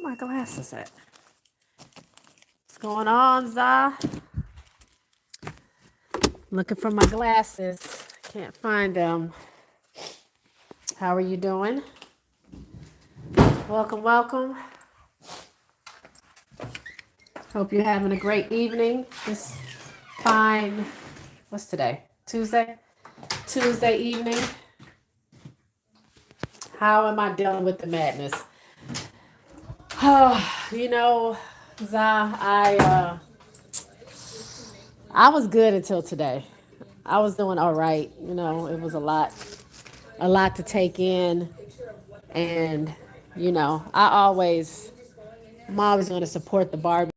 my glasses at? What's going on, Za? Looking for my glasses. Can't find them. How are you doing? Welcome, welcome. Hope you're having a great evening. This fine, what's today? Tuesday? Tuesday evening. How am I dealing with the madness? You know, Za, I was good until today. I was doing all right. You know, it was a lot to take in. And, you know, I'm always going to support the Barbie,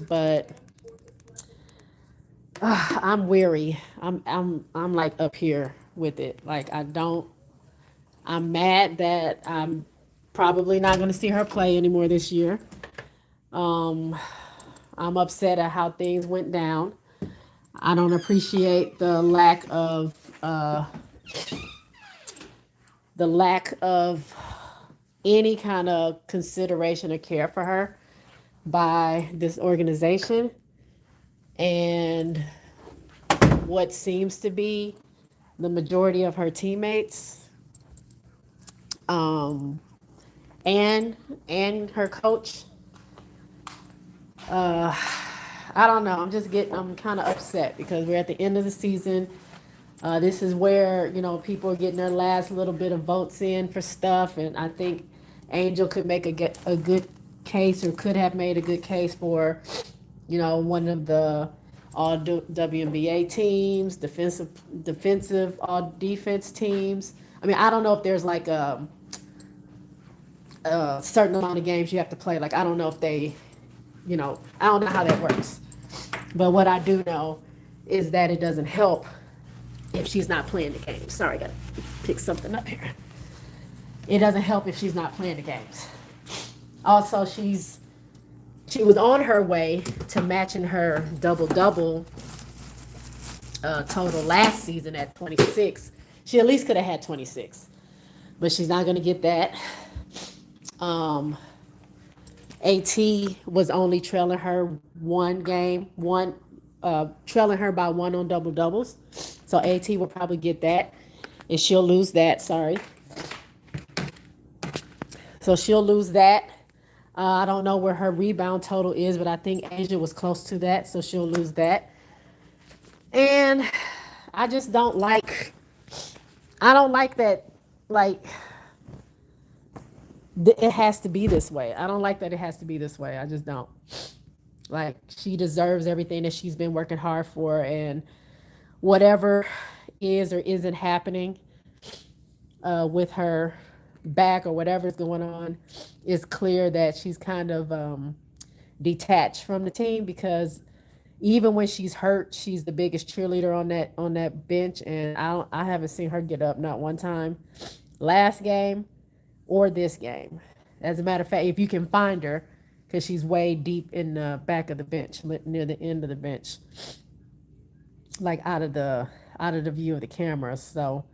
but I'm weary. I'm like up here with it. Like I'm mad that I'm probably not going to see her play anymore this year. Um, I'm upset at how things went down. I don't appreciate the lack of any kind of consideration or care for her by this organization and what seems to be the majority of her teammates, um, and her coach. Uh, I don't know. I'm kind of upset because we're at the end of the season. This is where, you know, people are getting their last little bit of votes in for stuff, and I think Angel could make a good case, or could have made a good case for, you know, one of the all WNBA teams, defensive all defense teams. I mean, I don't know if there's like a certain amount of games you have to play. Like, I don't know if they, you know, I don't know how that works. But what I do know is that it doesn't help if she's not playing the games. Sorry, I gotta pick something up here. It doesn't help if she's not playing the games. Also, she was on her way to matching her double total last season at 26. She at least could have had 26, but she's not going to get that. Um, At was only trailing her trailing her by one on double doubles. So At will probably get that, and she'll lose that. Sorry. So she'll lose that. I don't know where her rebound total is, but I think Asia was close to that, so she'll lose that. And I just don't like. I don't like that. Like, it has to be this way. I don't like that it has to be this way. I just don't. Like, she deserves everything that she's been working hard for, and whatever is or isn't happening with her back or whatever's going on, it's clear that she's kind of detached from the team, because even when she's hurt, she's the biggest cheerleader on that bench, and I haven't seen her get up not one time last game or this game. As a matter of fact, if you can find her, because she's way deep in the back of the bench, near the end of the bench, like out of the view of the camera. So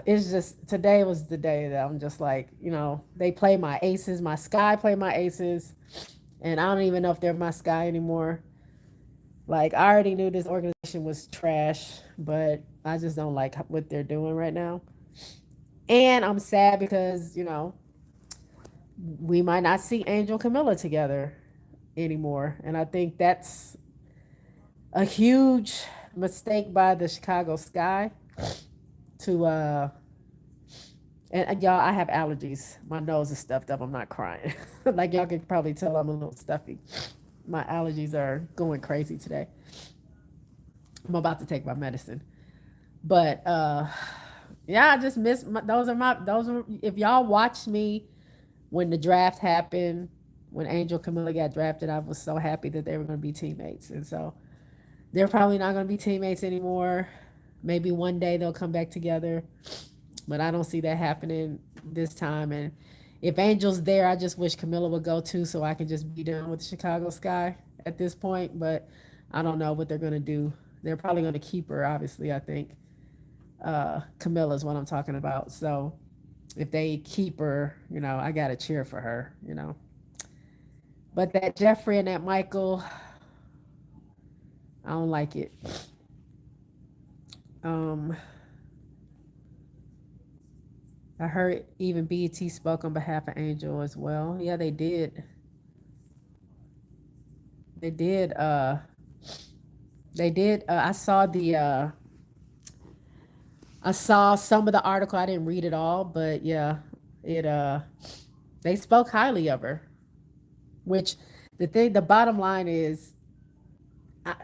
it's just, today was the day that I'm just like, you know, they play my aces, my Sky play my aces, and I don't even know if they're my Sky anymore. Like, I already knew this organization was trash, but I just don't like what they're doing right now. And I'm sad because, you know, we might not see Angel Camilla together anymore. And I think that's a huge mistake by the Chicago Sky to and y'all, I have allergies. My nose is stuffed up. I'm not crying. Like, y'all can probably tell I'm a little stuffy. My allergies are going crazy today. I'm about to take my medicine. But yeah, I just miss those are, if y'all watched me when the draft happened, when Angel Camilla got drafted, I was so happy that they were going to be teammates. And so they're probably not going to be teammates anymore. Maybe one day they'll come back together, but I don't see that happening this time. And if Angel's there, I just wish Camilla would go too, so I can just be done with the Chicago Sky at this point. But I don't know what they're going to do. They're probably going to keep her, obviously, I think. Camilla is what I'm talking about. So If they keep her, I gotta cheer for her. But that Jeffrey and that Michael, I don't like it. Um, I heard even BET spoke on behalf of Angel as well. Yeah, they did. They did. They did. I saw some of the article. I didn't read it all, but yeah, it. They spoke highly of her. Which the bottom line is, I,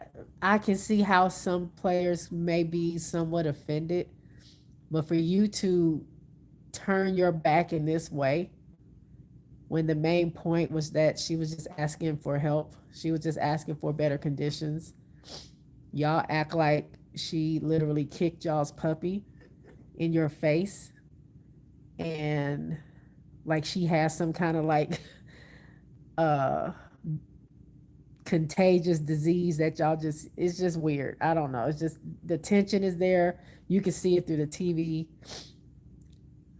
I can see how some players may be somewhat offended, but for you to turn your back in this way when the main point was that she was just asking for help, she was just asking for better conditions. Y'all act like she literally kicked y'all's puppy in your face, and like she has some kind of like uh contagious disease that y'all just, it's just weird. I don't know. It's just the tension is there. You can see it through the TV.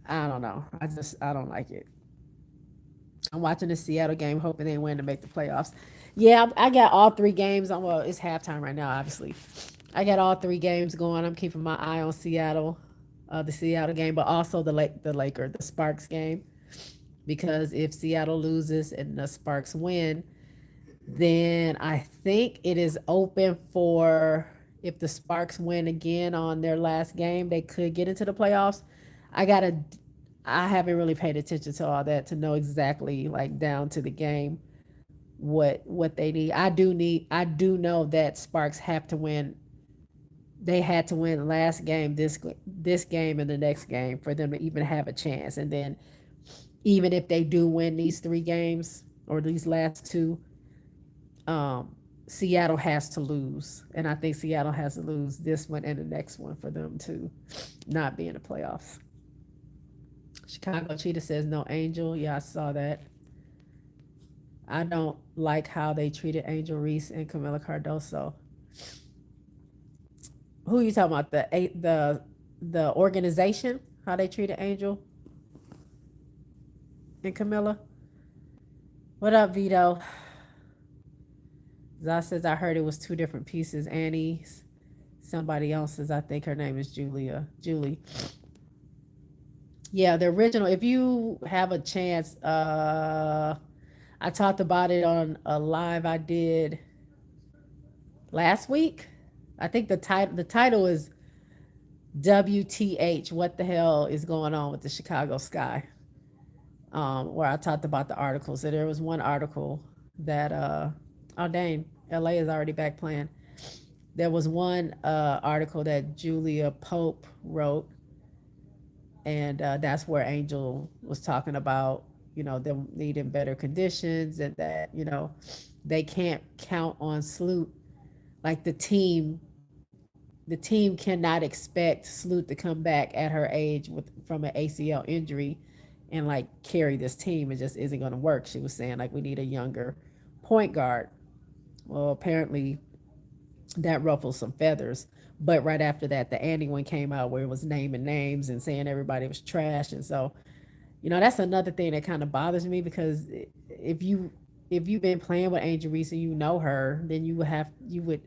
I don't know. I don't like it. I'm watching the Seattle game, hoping they win to make the playoffs. Yeah, I got all three games. Well, it's halftime right now, obviously. I got all three games going. I'm keeping my eye on Seattle, the Seattle game, but also the Sparks game, because if Seattle loses and the Sparks win, then I think it is open for, if the Sparks win again on their last game, they could get into the playoffs. I gotta I haven't really paid attention to all that to know exactly like down to the game what they need. I do know that Sparks have to win. They had to win last game, this game and the next game for them to even have a chance. And then even if they do win these three games or these last two, Seattle has to lose. And I think Seattle has to lose this one and the next one for them to not be in the playoffs. Chicago Cheetah says no Angel. Yeah, I saw that. I don't like how they treated Angel Reese and Camila Cardoso. Who are you talking about? The organization? How they treated Angel and Camila? What up, Vito? Zah says I heard it was two different pieces. Annie's somebody else's. I think her name is Julie. Yeah, the original. If you have a chance, I talked about it on a live I did last week. I think the title is WTH. What the hell is going on with the Chicago Sky? Where I talked about the articles. So there was one article that oh dang, LA is already back playing. There was one article that Julia Pope wrote, and that's where Angel was talking about, them needing better conditions, and that they can't count on Sloot. Like the team cannot expect Sloot to come back at her age from an ACL injury and like carry this team. It just isn't going to work. She was saying like we need a younger point guard. Well, apparently that ruffled some feathers. But right after that, the Andy one came out where it was naming names and saying everybody was trash. And so, that's another thing that kind of bothers me, because if you've been playing with Angel Reese and you know her, then you would.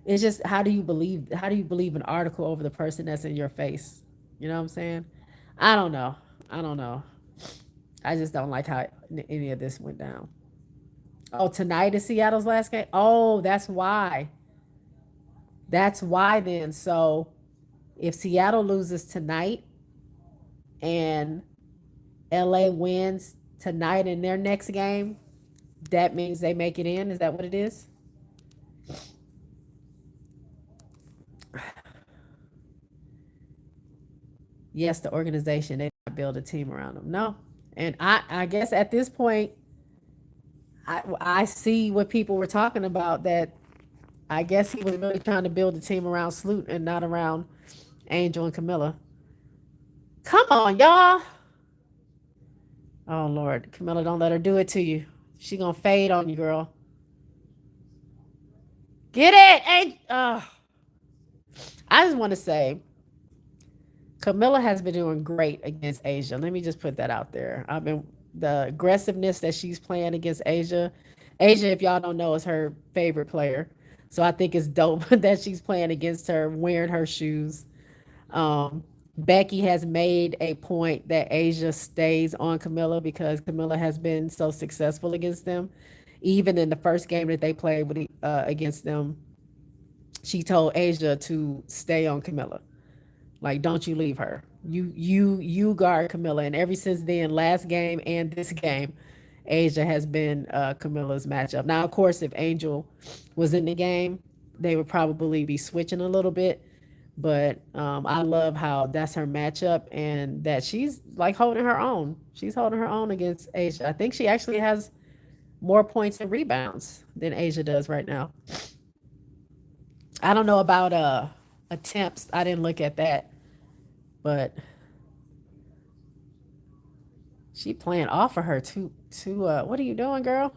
It's just, how do you believe an article over the person that's in your face? You know what I'm saying? I don't know. I just don't like how any of this went down. Oh, tonight is Seattle's last game. Oh, that's why. That's why then. So if Seattle loses tonight and LA wins tonight in their next game, that means they make it in. Is that what it is? Yes, the organization, they not build a team around them. No. And I guess at this point, I see what people were talking about, that I guess he was really trying to build a team around Sloot and not around Angel and Camilla. Come on, y'all. Oh Lord, Camilla, don't let her do it to you. She gonna fade on you, girl. Get it, I just want to say, Camilla has been doing great against Asia. Let me just put that out there. I've been the aggressiveness that she's playing against Asia. Asia, if y'all don't know, is her favorite player. So I think it's dope that she's playing against her, wearing her shoes. Becky has made a point that Asia stays on Camilla because Camilla has been so successful against them. Even in the first game that they played with against them, she told Asia to stay on Camilla. Like, don't you leave her. You guard Camilla. And ever since then, last game and this game, Asia has been Camilla's matchup. Now, of course, if Angel was in the game, they would probably be switching a little bit. But I love how that's her matchup and that she's like holding her own. She's holding her own against Asia. I think she actually has more points and rebounds than Asia does right now. I don't know about attempts. I didn't look at that, but she playing off of her to what are you doing, girl?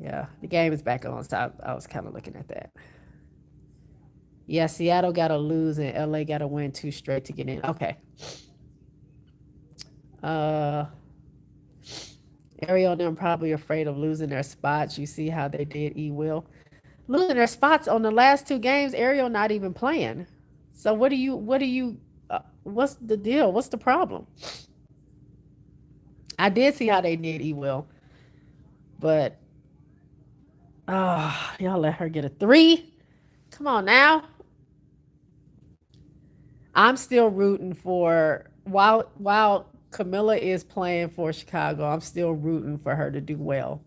Yeah, the game is back on, so I was kind of looking at that. Yeah, Seattle got to lose and LA got to win two straight to get in. Okay. Uh, Ariel and them probably afraid of losing their spots. You see how they did E Will. Losing their spots on the last two games, Ariel not even playing. So what's the deal? What's the problem? I did see how they did E Will, but y'all let her get a three. Come on now. I'm still rooting for while Camilla is playing for Chicago. I'm still rooting for her to do well.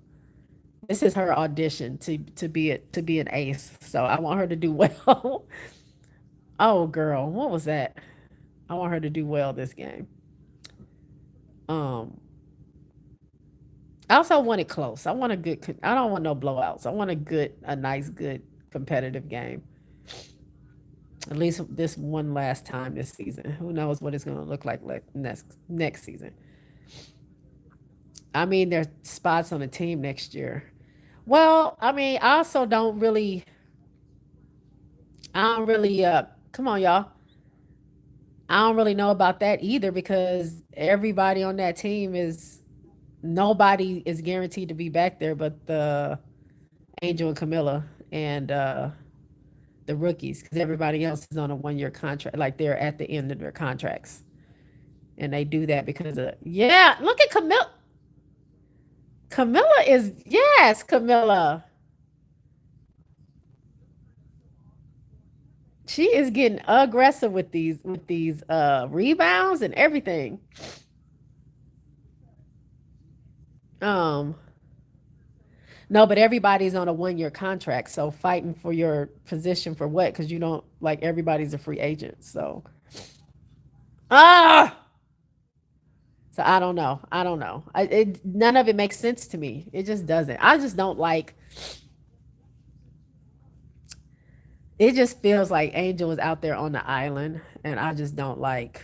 This is her audition to be an ace. So I want her to do well. Oh girl, what was that? I want her to do well this game. Um, I also want it close. I want a good. I don't want no blowouts. I want a nice, good competitive game. At least this one last time this season. Who knows what it's going to look like next season? I mean, there's spots on the team next year. Well, I mean, I also don't really. I don't really. Come on, y'all. I don't really know about that either because everybody on that team is nobody is guaranteed to be back there, but the Angel and Camilla and the rookies because everybody else is on a 1 year contract. Like they're at the end of their contracts, and they do that because of yeah. Look at Camilla. Camilla is yes, Camilla. She is getting aggressive with these rebounds and everything. Um, no, but everybody's on a 1 year contract, so fighting for your position for what? Because you don't like everybody's a free agent. So ah, so I don't know. I don't know. None of it makes sense to me. It just doesn't. I just don't like. It just feels like Angel is out there on the island, and I just don't like.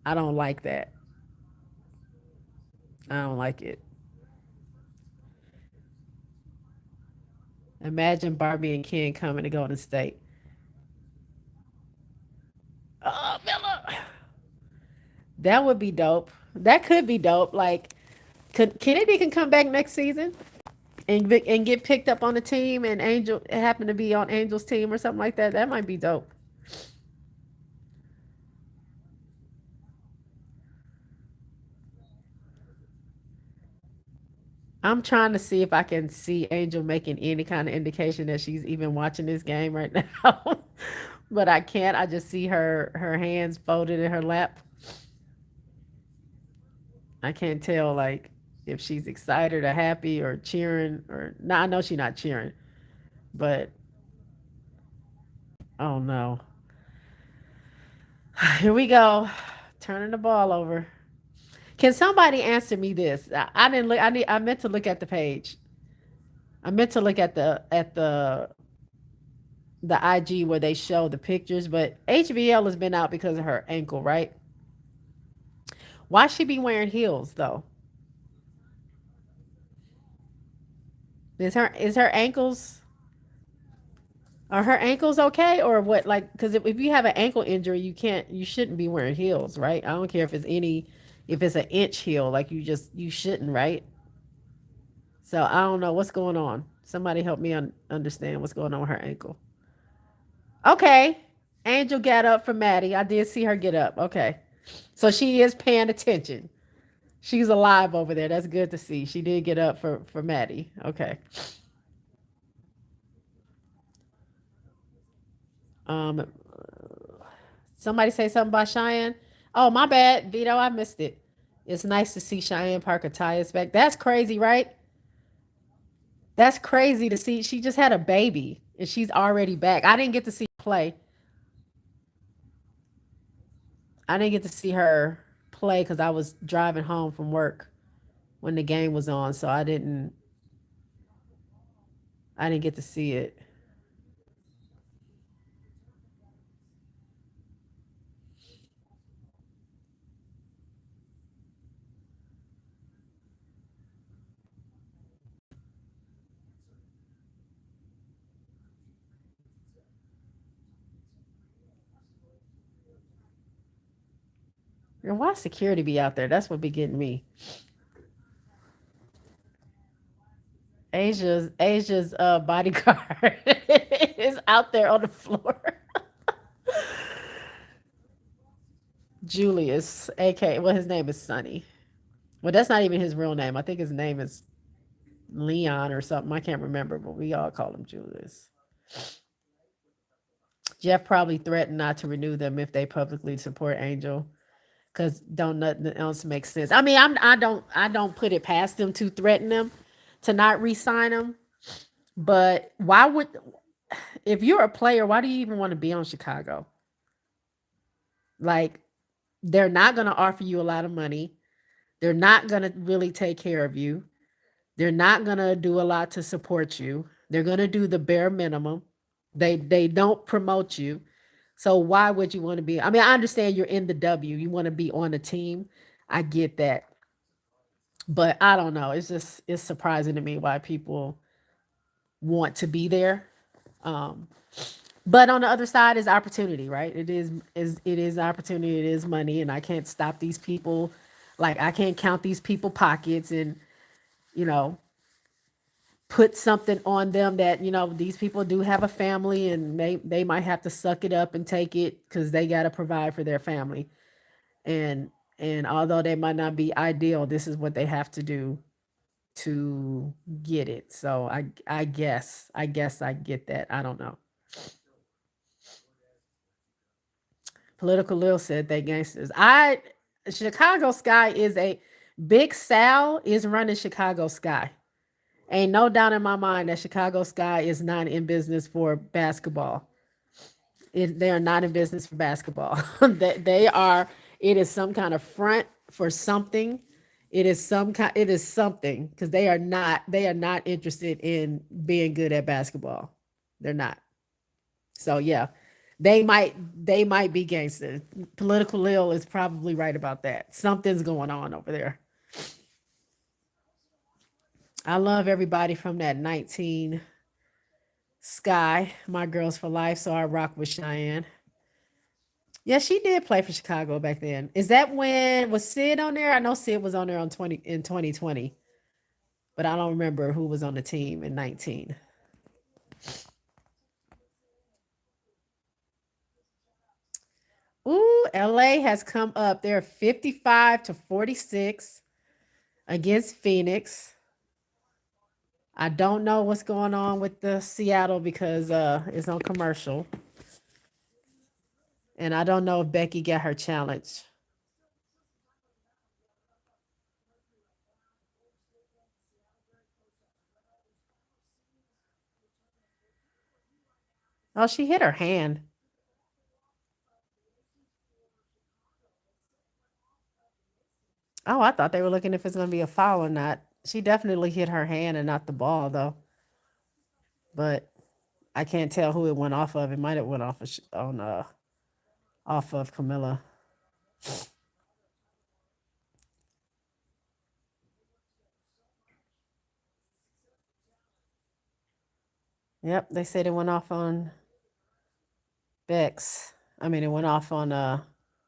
I don't like that. I don't like it. Imagine Barbie and Ken coming to Golden State. Oh, Miller. That would be dope. That could be dope. Like, Kennedy can come back next season and get picked up on the team, and Angel happen to be on Angel's team or something like that. That might be dope. I'm trying to see if I can see Angel making any kind of indication that she's even watching this game right now. But I can't. I just see her hands folded in her lap. I can't tell like if she's excited or happy or cheering or no, I know she's not cheering. But oh no. Here we go. Turning the ball over. Can somebody answer me this? I didn't look I meant to look at the page. I meant to look at the IG where they show the pictures, but HBL has been out because of her ankle, right? Why she be wearing heels though? Is her ankles Are her ankles okay or what? Like, because if you have an ankle injury, you shouldn't be wearing heels, right? I don't care if it's if it's an inch heel, like you shouldn't, right? So I don't know what's going on. Somebody help me understand what's going on with her ankle. Okay. Angel got up for Maddie. I did see her get up. Okay. So she is paying attention. She's alive over there. That's good to see. She did get up for Maddie. Okay. Um Somebody say something about Cheyenne. Oh, my bad, Vito. I missed it. It's nice to see Cheyenne Parker Tyus back. That's crazy, right? That's crazy to see. She just had a baby and she's already back. I didn't get to see her play. I didn't get to see her play because I was driving home from work when the game was on, so I didn't get to see it. And why security be out there? That's what be getting me. Asia's bodyguard is out there on the floor. Julius, aka well, his name is Sonny. Well, that's not even his real name. I think his name is Leon or something. I can't remember, but we all call him Julius. Jeff probably threatened not to renew them if they publicly support Angel because don't nothing else make sense. I mean, I don't put it past them to threaten them to not re-sign them. But why would if you're a player, why do you even want to be on Chicago? Like they're not going to offer you a lot of money. They're not going to really take care of you. They're not going to do a lot to support you. They're going to do the bare minimum. They don't promote you. So why would you want to be? I mean, I understand you're in the W. You want to be on the team. I get that. But I don't know. It's surprising to me why people want to be there. Um, but on the other side is opportunity, right? It is opportunity, it is money, and I can't stop these people. Like I can't count these people pockets and you know put something on them that these people do have a family and they might have to suck it up and take it because they got to provide for their family and although they might not be ideal, this is what they have to do to get it. So I guess I get that. I don't know. Political Lil said they gangsters. I Chicago Sky is a Big Sal is running Chicago Sky. Ain't no doubt in my mind that Chicago Sky is not in business for basketball. They are not in business for basketball. They are. It is some kind of front for something. It is some kind. It is something because they are not. They are not interested in being good at basketball. They're not. So yeah, they might be gangsters. Political Lil is probably right about that. Something's going on over there. I love everybody from that 19 Sky, my girls for life. So I rock with Cheyenne. Yeah, she did play for Chicago back then. Is that when was Sid on there? I know Sid was on there on 2020, but I don't remember who was on the team in 19. Ooh, LA has come up. They're 55-46 against Phoenix. I don't know what's going on with the Seattle because it's on commercial. And I don't know if Becky got her challenge. Oh, she hit her hand. Oh, I thought they were looking if it's going to be a foul or not. She definitely hit her hand and not the ball though. But I can't tell who it went off of. It might have went off of off of Camilla. Yep, they said it went off on Bex. I mean, it went off on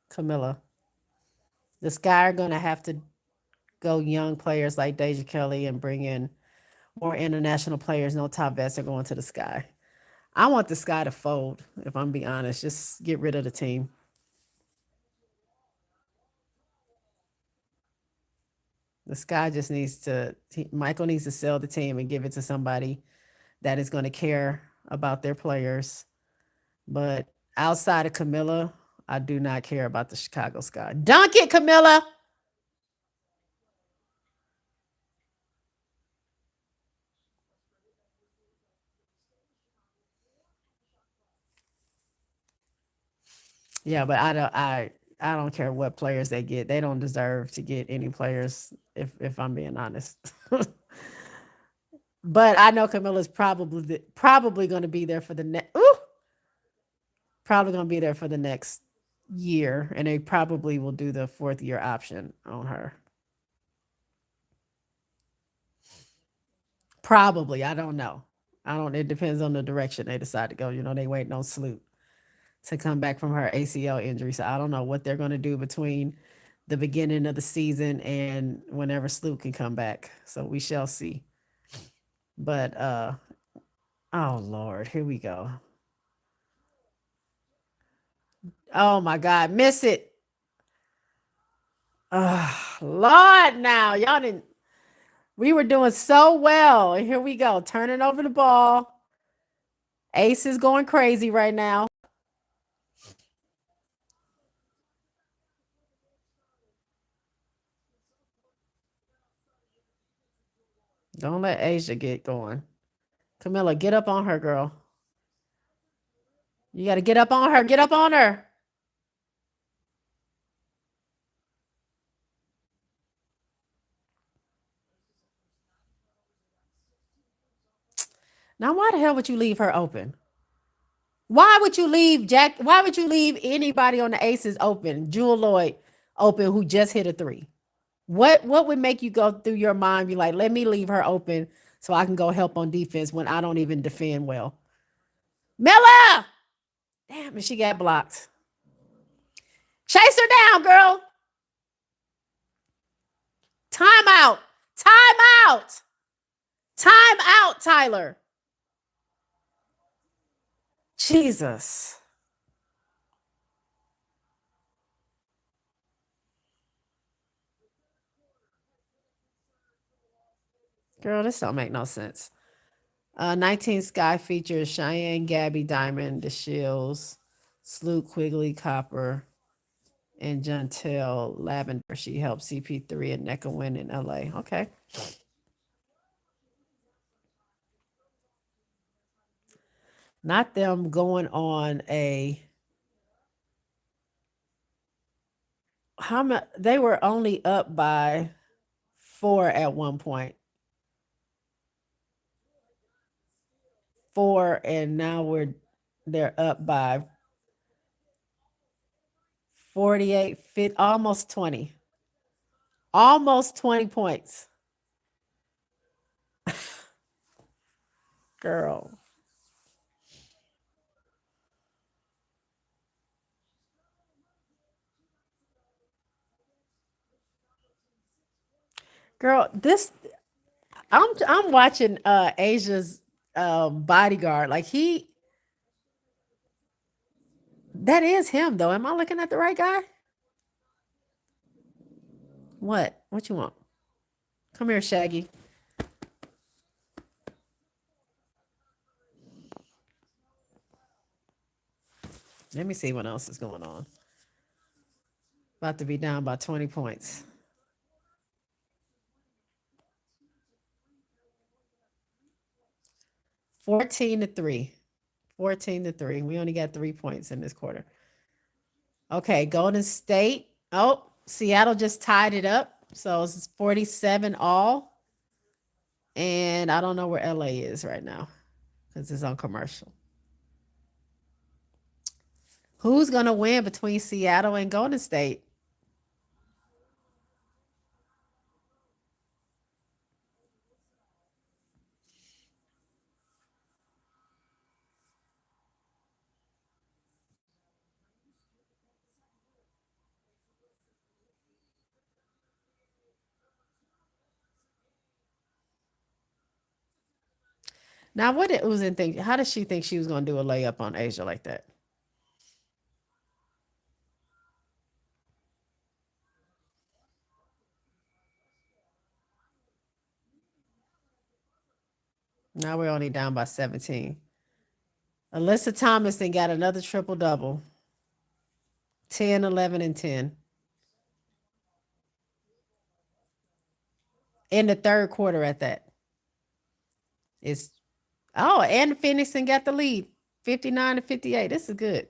Camilla. The Sky are gonna have to go young players like Deja Kelly and bring in more international players. No top vets are going to the Sky. I want the Sky to fold. If I'm being honest, just get rid of the team. The Sky just needs to. Michael needs to sell the team and give it to somebody that is going to care about their players. But outside of Camilla, I do not care about the Chicago Sky. Dunk it, Camilla. Yeah, but I don't care what players they get. They don't deserve to get any players if I'm being honest. But I know Camilla's probably going to be there for the next probably going to be there for the next year, and they probably will do the fourth year option on her. Probably, I don't know. I don't. It depends on the direction they decide to go. You know, they waiting on Sloot to come back from her ACL injury, so I don't know what they're going to do between the beginning of the season and whenever Sloot can come back. So we shall see. But oh Lord, here we go. Oh my God, miss it. Lord, now y'all didn't. We were doing so well, and here we go, turning over the ball. Ace is going crazy right now. Don't let Asia get going. Camilla, get up on her, girl. You got to get up on her. Get up on her. Now, why the hell would you leave her open? Why would you leave Jack? Why would you leave anybody on the Aces open? Jewel Lloyd open, who just hit a three. What would make you go through your mind, be like, let me leave her open so I can go help on defense when I don't even defend well? Mella! Damn, and she got blocked. Chase her down, girl. Time out. Time out. Time out, Tyler. Jesus. Girl, this don't make no sense. 19 Sky features Cheyenne, Gabby, Diamond, The Shills, Sloot, Quigley, Copper, and Jantel Lavender. She helped CP3 and NECA win in LA. Okay. Not them going on a how much they were only up by 4 at one point. 4, and now they're up by 48 fit almost 20. Almost 20 points. Girl. Girl, this I'm watching Asia's bodyguard. Like that is him though. Am I looking at the right guy? What? What you want? Come here, Shaggy. Let me see what else is going on. About to be down by 20 points. 14 to 3. 14 to 3. We only got 3 points in this quarter. Okay, Golden State. Oh, Seattle just tied it up. So it's 47 all. And I don't know where LA is right now because it's on commercial. Who's going to win between Seattle and Golden State? Now, what did Uzin think? How did she think she was going to do a layup on Asia like that? Now we're only down by 17. Alyssa Thomason got another triple double, 10, 11, and 10 in the third quarter at that. It's and Phoenix and got the lead, 59 to 58. This is good.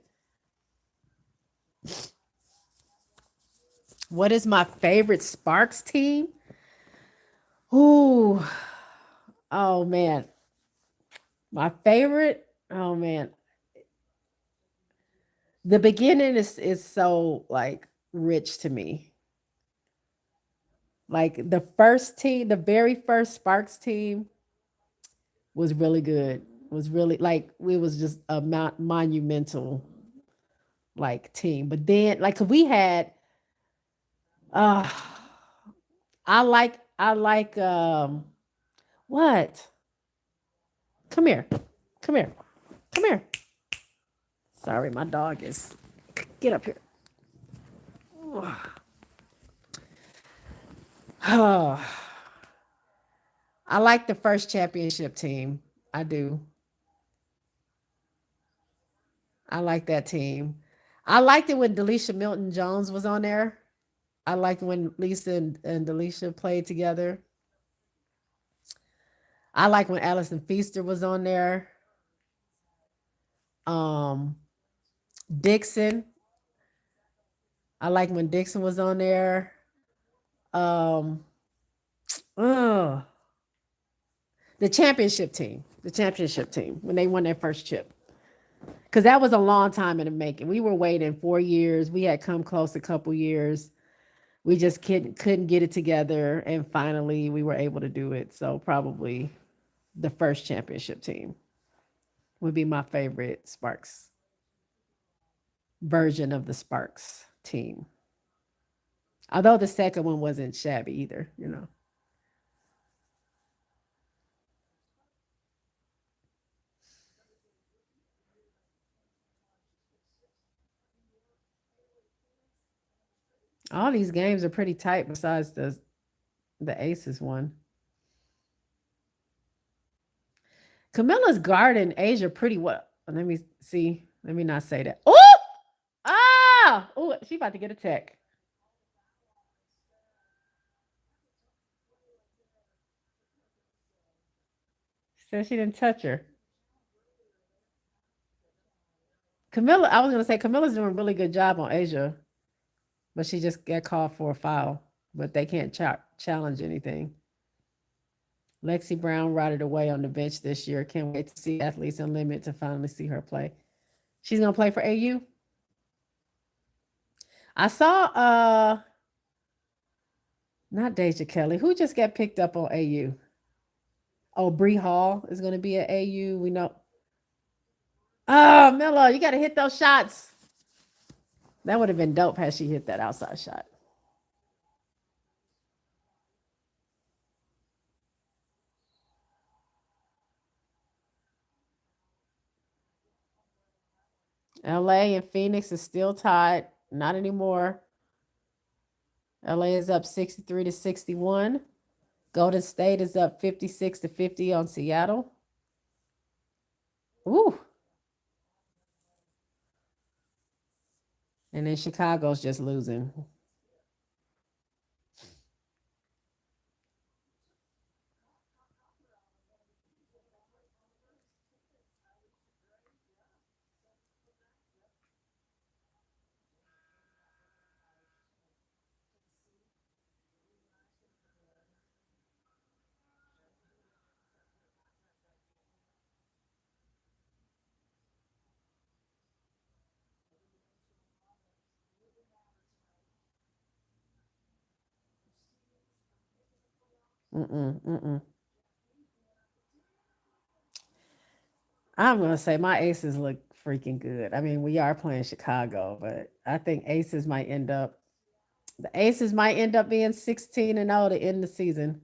What is my favorite Sparks team? Ooh, oh man, my favorite. Oh man, the beginning is so like rich to me. Like the first team, the very first Sparks team was really good. Was really like it was just a monumental like team. But then like we had uh I like what? Come here. Come here. Come here. Sorry, my dog is get up here. Oh, I like the first championship team. I do. I like that team. I liked it when Delisha Milton Jones was on there. I liked when Lisa and Delisha played together. I like when Allison Feaster was on there. Um, Dixon. I like when Dixon was on there. Um, ugh, the championship team. The championship team when they won their first chip. Because that was a long time in the making. We were waiting 4 years. We had come close a couple years. We just couldn't get it together, and finally we were able to do it. So probably the first championship team would be my favorite Sparks version of the Sparks team. Although the second one wasn't shabby either. All these games are pretty tight besides the Aces one. Camilla's guarding Asia pretty well. Let me see. Let me not say that. Oh! Ah! Oh, she about to get a tech. She said she didn't touch her. Camilla, I was gonna say Camilla's doing a really good job on Asia, but she just got called for a foul. But they can't challenge anything. Lexi Brown rotted away on the bench this year. Can't wait to see Athletes Unlimited to finally see her play. She's gonna play for AU. I saw not Deja Kelly. Who just got picked up on AU? Oh, Bree Hall is gonna be at AU. We know. Oh, Miller, you gotta hit those shots. That would have been dope had she hit that outside shot. LA and Phoenix is still tied. Not anymore. LA is up 63 to 61. Golden State is up 56 to 50 on Seattle. Ooh. And then Chicago's just losing. Mm-mm, mm-mm. I'm gonna say my Aces look freaking good. I mean, we are playing Chicago, but I think the Aces might end up being 16-0 to end the season.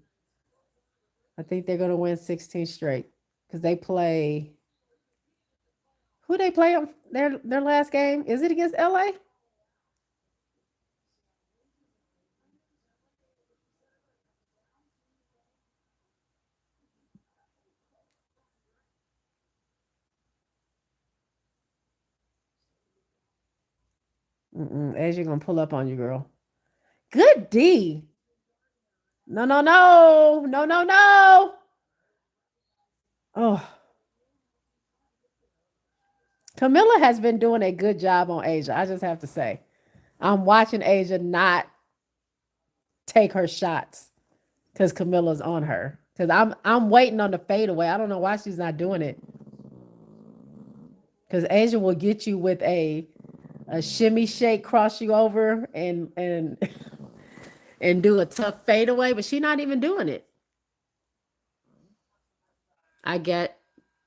I think they're gonna win 16 straight. because they play. Who they play on their last game? Is it against LA? As you're gonna pull up on you, girl. Good D. No, no, no, no, no, no. Oh, Camilla has been doing a good job on Asia. I just have to say, I'm watching Asia not take her shots because Camilla's on her. Because I'm waiting on the fadeaway. I don't know why she's not doing it. Because Asia will get you with a shimmy shake, cross you over, and and do a tough fadeaway, but she's not even doing it. I get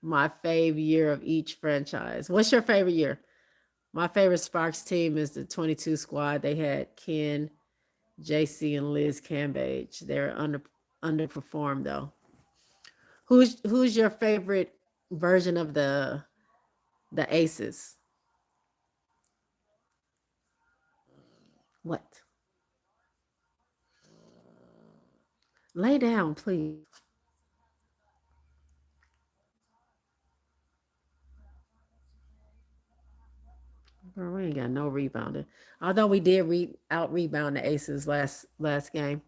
my fave year of each franchise. What's your favorite year? My favorite Sparks team is the 22 squad. They had Ken, JC, and Liz Cambage. They're underperformed though. Who's your favorite version of the Aces? What? Lay down, please. Girl, we ain't got no rebounding. Although we did out rebound the Aces last game.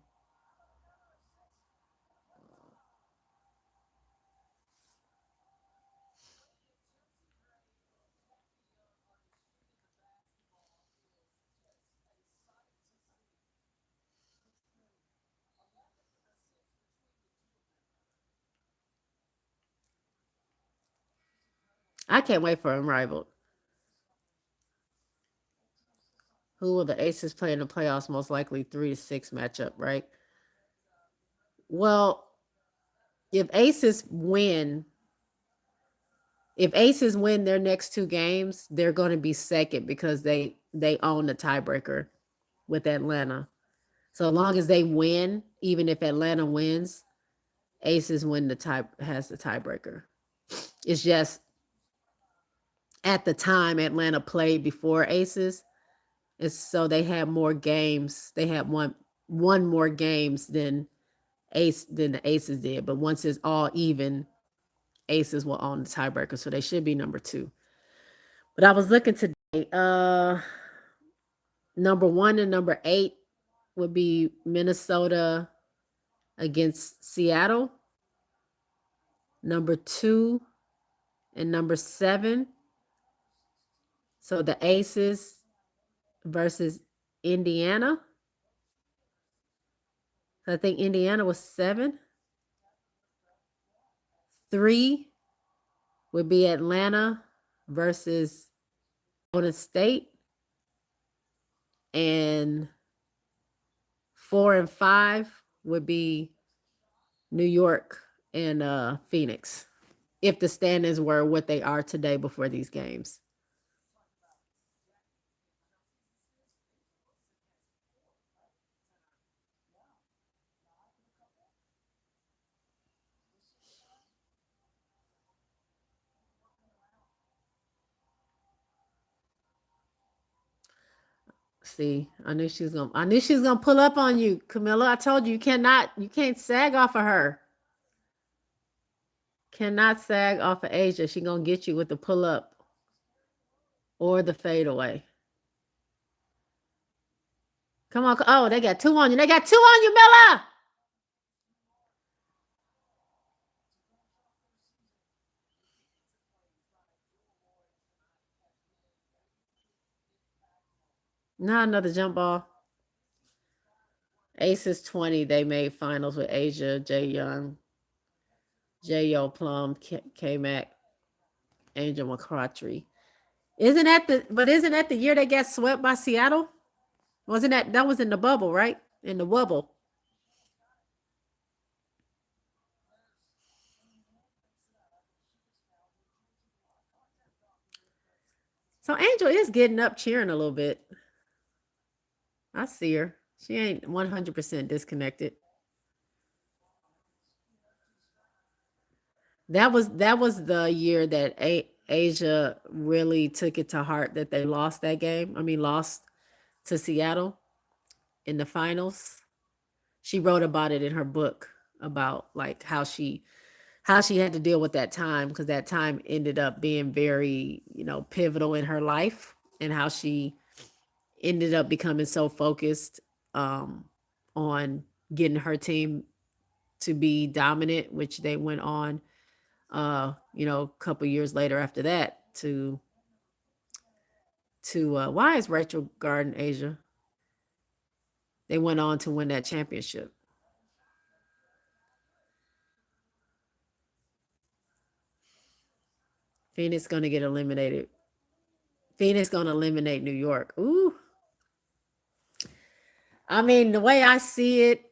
I can't wait for Unrivaled. Who will the Aces play in the playoffs? Most likely 3-6 matchup, right? Well, if Aces win, if Aces win their next two games, they're going to be second because they own the tiebreaker with Atlanta. So long as they win, even if Atlanta wins, Aces win has the tiebreaker. It's just at the time Atlanta played before Aces, it's so they had more games. They had one more games than the Aces did. But once it's all even, Aces will own the tiebreaker, so they should be number two. But I was looking today. Number 1 and number 8 would be Minnesota against Seattle. Number 2 and number 7. So the Aces versus Indiana. I think Indiana was 7. 3 would be Atlanta versus Golden State. And 4 and 5 would be New York and Phoenix, if the standings were what they are today before these games. See, I knew she was gonna pull up on you, Camilla. I told you you can't sag off of her. Cannot sag off of Asia. She gonna get you with the pull up or the fadeaway. Come on. Oh, they got 2 on you. They got 2 on you, Miller. Not another jump ball. Aces 20. They made finals with Asia, Jay Young, J.O. Plum, K Mac, Angel McCrory. Isn't that the year they got swept by Seattle? Wasn't that was in the bubble, right? In the wubble. So Angel is getting up cheering a little bit. I see her. She ain't 100% disconnected. That was the year that Asia really took it to heart that they lost that game. I mean, lost to Seattle in the finals. She wrote about it in her book about like how she had to deal with that time because that time ended up being very, pivotal in her life and how she ended up becoming so focused um on getting her team to be dominant, which they went on a couple years later after that to why is Rachel Garden Asia? They went on to win that championship. Phoenix gonna get eliminated. Phoenix gonna eliminate New York. Ooh, I mean the way I see it,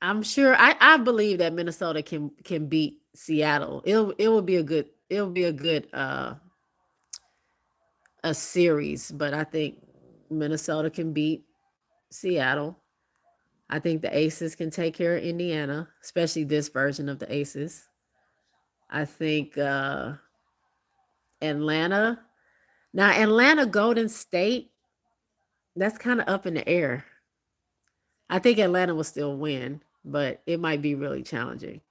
I'm sure I believe that Minnesota can beat Seattle. It will be a good a series, but I think Minnesota can beat Seattle. I think the Aces can take care of Indiana, especially this version of the Aces. I think Atlanta. Now Atlanta Golden State, that's kind of up in the air. I think Atlanta will still win, but it might be really challenging.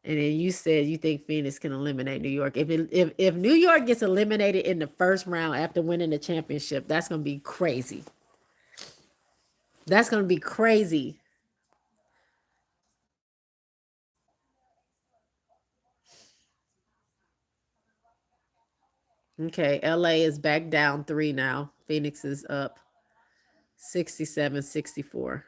And then you said you think Phoenix can eliminate New York. If New York gets eliminated in the first round after winning the championship, that's gonna be crazy. That's gonna be crazy. Okay, LA is back down 3 now. Phoenix is up 67-64.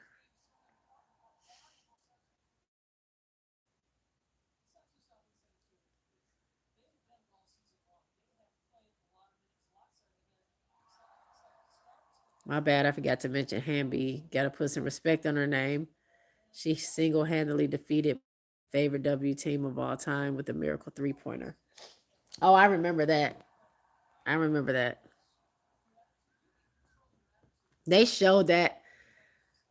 My bad, I forgot to mention Hamby. Gotta put some respect on her name. She single handedly defeated favorite W team of all time with a miracle 3-pointer. Oh, I remember that. I remember that. They showed that.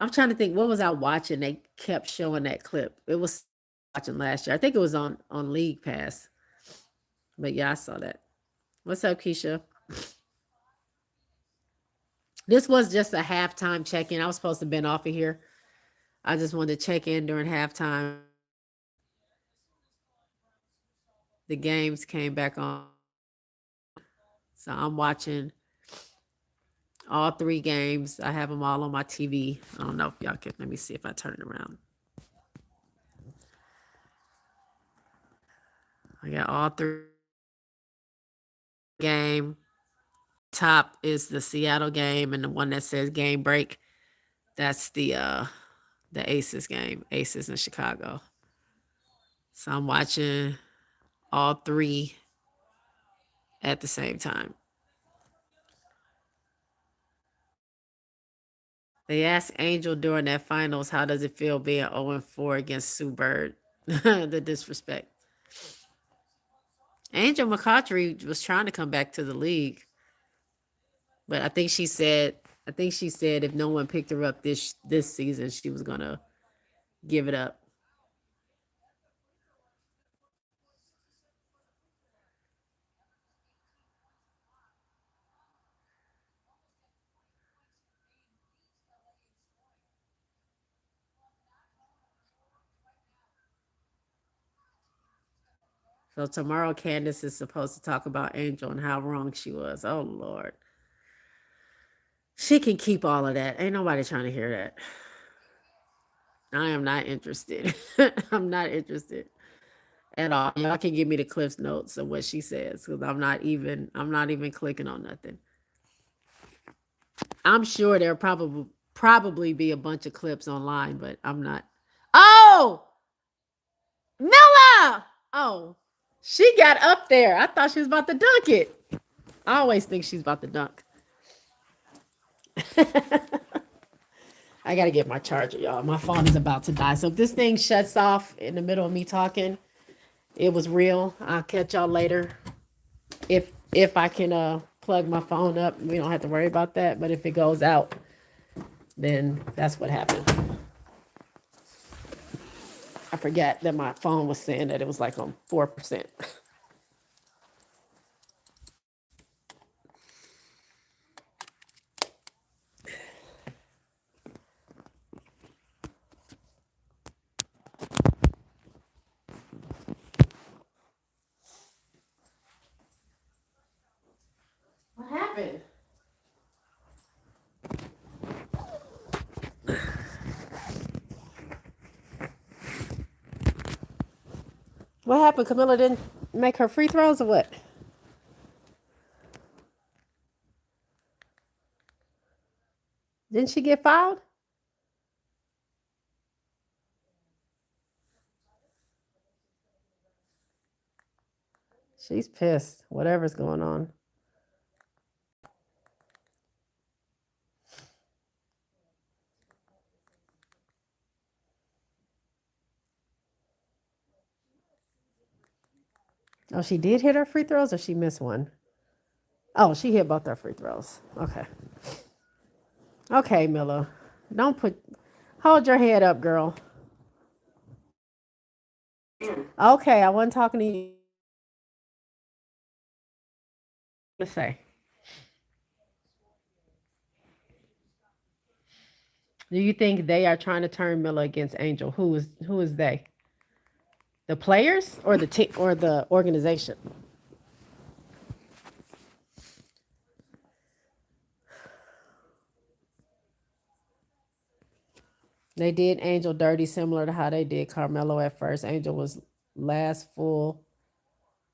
I'm trying to think, what was I watching? They kept showing that clip. It was watching last year. I think it was on League Pass. But yeah, I saw that. What's up, Keisha? This was just a halftime check-in. I was supposed to have been off of here. I just wanted to check in during halftime. The games came back on. So I'm watching all 3 games. I have them all on my TV. I don't know if y'all can. Let me see if I turn it around. I got all 3 game. Top is the Seattle game, and the one that says game break, that's the Aces game. Aces in Chicago. So I'm watching all 3 at the same time. They asked Angel during that finals, how does it feel being 0-4 against Sue Bird? The disrespect. Angel McCautry was trying to come back to the league, but I think she said if no one picked her up this season, she was gonna give it up. So tomorrow, Candace is supposed to talk about Angel and how wrong she was. Oh Lord, she can keep all of that. Ain't nobody trying to hear that. I am not interested. I'm not interested at all. Y'all can give me the Cliff's notes of what she says because I'm not even clicking on nothing. I'm sure there'll probably be a bunch of clips online, but I'm not. Oh, Milla! Oh, she got up there. I thought she was about to dunk it. I always think she's about to dunk. I gotta get my charger, y'all. My phone is about to die. So if this thing shuts off in the middle of me talking, it was real. I'll catch y'all later. If I can plug my phone up, we don't have to worry about that. But if it goes out, then that's what happened. I forgot that my phone was saying that it was like on 4%. What happened? What happened? Camilla didn't make her free throws or what? Didn't she get fouled? She's pissed. Whatever's going on. Oh, she did hit her free throws or she missed one? Oh, she hit both her free throws. Okay. Okay, Miller. Don't put hold your head up, girl. Okay, I wasn't talking to you to say. Do you think they are trying to turn Miller against Angel? Who is they? The players or the team or the organization? They did Angel dirty similar to how they did Carmelo at first. Last full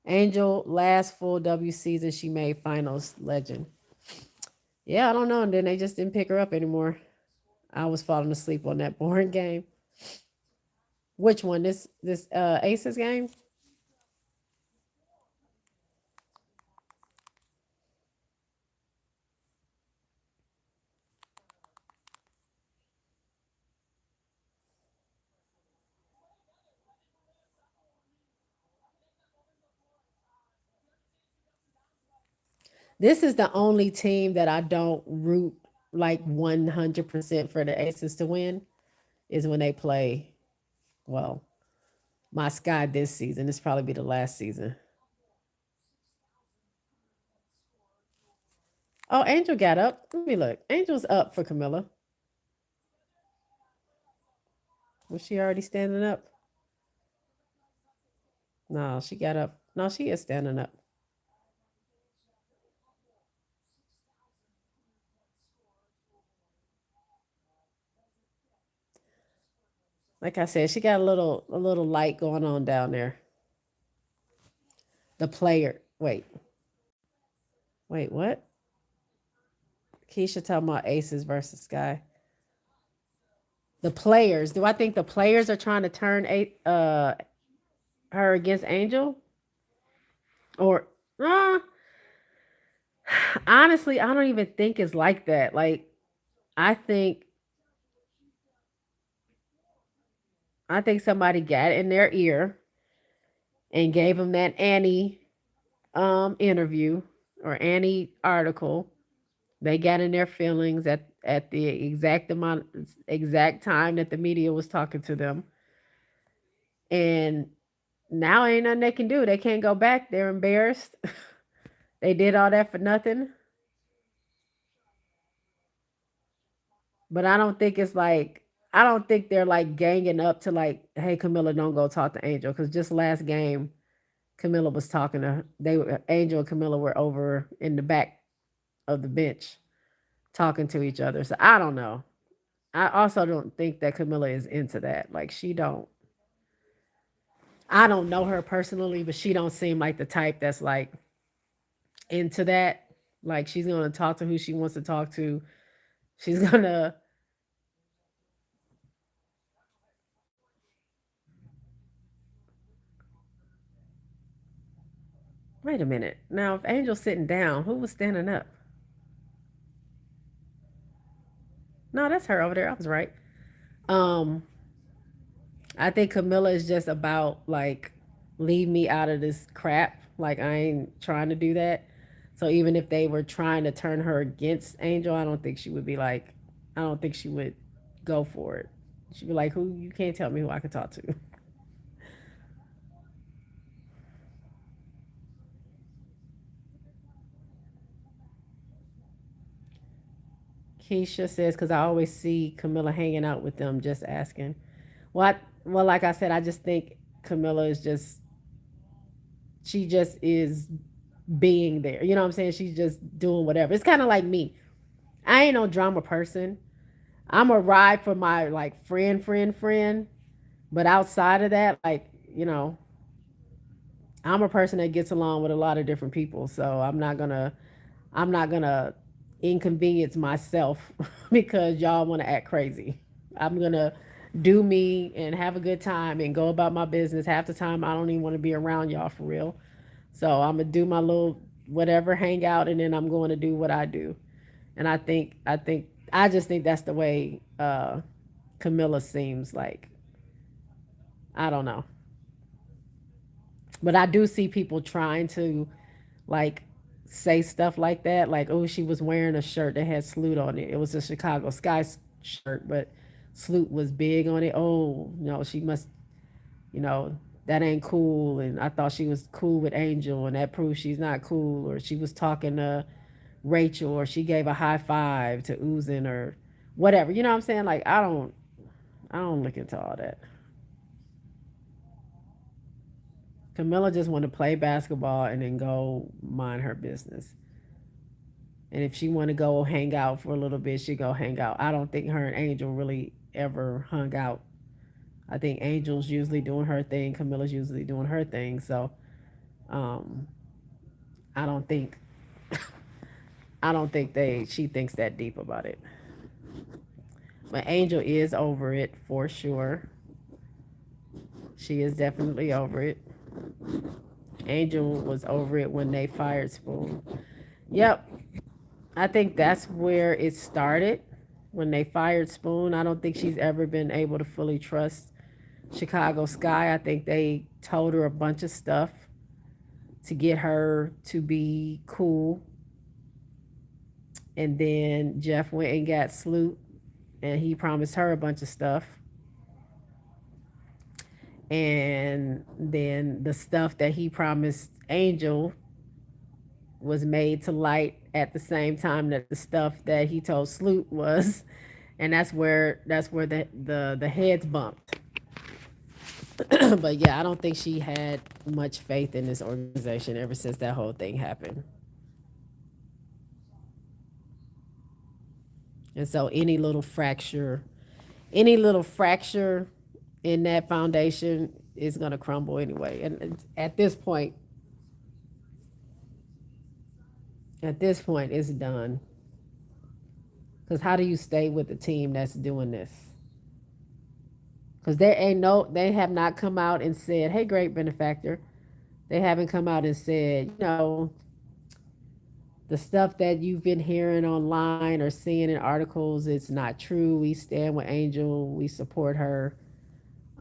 last full W season she made finals legend. Yeah, I don't know. And then they just didn't pick her up anymore. I was falling asleep on that boring game. Which one? This Aces game? This is the only team that I don't root like 100% for the Aces to win is when they play, well, my Sky this season. This probably be the last season. Oh, Angel got up. Let me look. Angel's up for Camilla. Was she already standing up? No, she got up. No, she is standing up. Like I said, she got a little light going on down there. The player. Wait, what? Keisha talking about Aces versus Sky. The players. Do I think the players are trying to turn her against Angel? Or uh, honestly, I don't even think it's like that. Like I think I think somebody got in their ear and gave them that Annie interview or Annie article. They got in their feelings at the exact time that the media was talking to them. And now ain't nothing they can do. They can't go back. They're embarrassed. They did all that for nothing. But I don't think they're like ganging up to like, hey Camilla, don't go talk to Angel. Cause just last game, Camilla was talking to Angel and Camilla were over in the back of the bench talking to each other. So I don't know. I also don't think that Camilla is into that. Like she don't I don't know her personally, but she don't seem like the type that's like into that. Like she's gonna talk to who she wants to talk to. She's gonna wait a minute. Now if Angel's sitting down, who was standing up? No, that's her over there. I was right. Um, I think Camilla is just about like leave me out of this crap. Like I ain't trying to do that. So even if they were trying to turn her against Angel, I don't think she would be like I don't think she would go for it. She'd be like, who you can't tell me who I could talk to. Keisha says, because I always see Camilla hanging out with them, just asking. Well, like I said, I just think Camilla is just, she just is being there. You know what I'm saying? She's just doing whatever. It's kind of like me. I ain't no drama person. I'm a ride for my like friend. But outside of that, like, I'm a person that gets along with a lot of different people. So I'm not gonna inconvenience myself because y'all want to act crazy. I'm gonna do me and have a good time and go about my business. Half the time I don't even want to be around y'all for real. So I'm gonna do my little whatever, hang out, and then I'm going to do what I do. And I just think that's the way Camilla seems like. I don't know, but I do see people trying to like say stuff like that, like, oh, she was wearing a shirt that had Sloot on it. It was a Chicago Sky shirt, but Sloot was big on it. Oh no, she must, you know, that ain't cool. And I thought she was cool with Angel, and that proves she's not cool. Or she was talking to Rachel, or she gave a high five to Uzin, or whatever. You know what I'm saying? Like, I don't look into all that. Camilla just want to play basketball and then go mind her business. And if she want to go hang out for a little bit, she go hang out. I don't think her and Angel really ever hung out. I think Angel's usually doing her thing, Camilla's usually doing her thing. So um, I don't think I don't think she thinks that deep about it. But Angel is over it for sure. She is definitely over it. Angel was over it when they fired Spoon. Yep, I think that's where it started when they fired Spoon. I don't think she's ever been able to fully trust Chicago Sky. I think they told her a bunch of stuff to get her to be cool. And then Jeff went and got Sloot, and he promised her a bunch of stuff. And then the stuff that he promised Angel was made to light at the same time that the stuff that he told Sloot was, and that's where the heads bumped. But yeah, I don't think she had much faith in this organization ever since that whole thing happened. And so any little fracture in that foundation is going to crumble anyway. And at this point, it's done. Because how do you stay with a team that's doing this? Because they have not come out and said, "Hey, great benefactor." They haven't come out and said, the stuff that you've been hearing online or seeing in articles, it's not true. We stand with Angel. We support her.